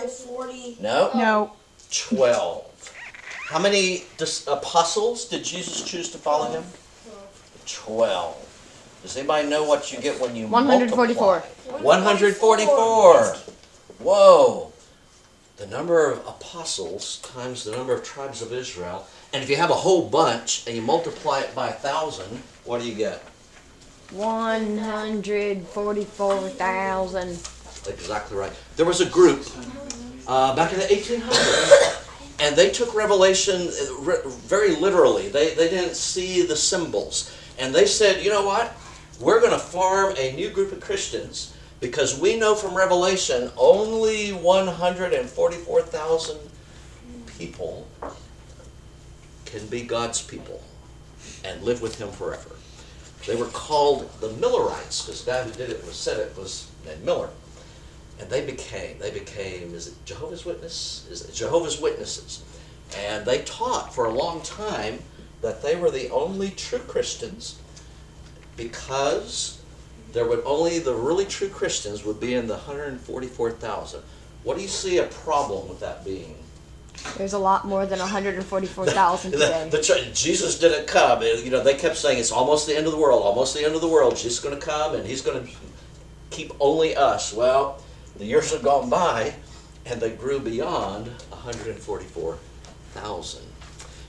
140. No? No. 12. How many apostles did Jesus choose to follow him? 12. Does anybody know what you get when you 144. multiply? 144. Whoa. The number of apostles times the number of tribes of Israel. And if you have a whole bunch and you multiply it by 1,000, what do you get? 144,000. Exactly right. There was a group back in the 1800s, and they took Revelation very literally. They didn't see the symbols. And they said, you know what? We're going to form a new group of Christians because we know from Revelation only 144,000 people can be God's people and live with him forever. They were called the Millerites because the guy who said it was named Miller. And they became, is it Jehovah's Witness? Is it Jehovah's Witnesses? And they taught for a long time that they were the only true Christians because there would only the really true Christians would be in the 144,000. What do you see a problem with that being? There's a lot more than 144,000 today. Jesus didn't come. You know, they kept saying it's almost the end of the world, almost the end of the world. Jesus is going to come and he's going to keep only us. Well, the years have gone by and they grew beyond 144,000.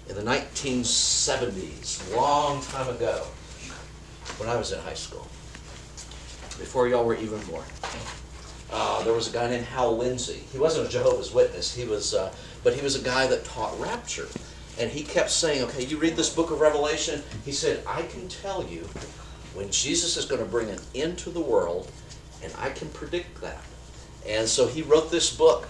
In the 1970s, long time ago, when I was in high school, before y'all were even born, there was a guy named Hal Lindsey. He wasn't a Jehovah's Witness, but he was a guy that taught rapture. And he kept saying, okay, you read this book of Revelation, he said, I can tell you when Jesus is going to bring an end to the world, and I can predict that. And so he wrote this book.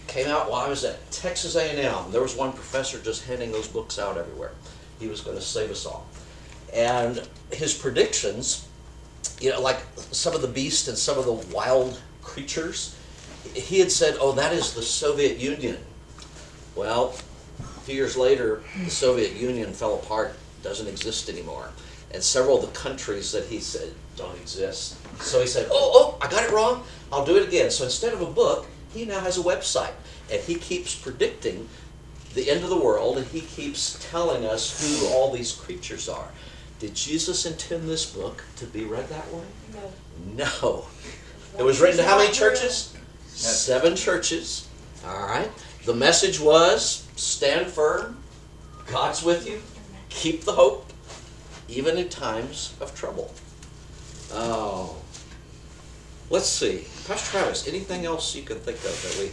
Came out while I was at Texas A&M. There was one professor just handing those books out everywhere. He was going to save us all. And his predictions, you know, like some of the beasts and some of the wild creatures, he had said, oh, that is the Soviet Union. Well, a few years later, the Soviet Union fell apart, doesn't exist anymore. And several of the countries that he said don't exist. So he said, oh, I got it wrong. I'll do it again. So instead of a book, he now has a website. And he keeps predicting the end of the world, and he keeps telling us who all these creatures are. Did Jesus intend this book to be read that way? No. It was written to how many churches? 7 churches. All right. The message was, stand firm. God's with you. Keep the hope, even in times of trouble. Oh. Let's see. Pastor Travis, anything else you can think of that we...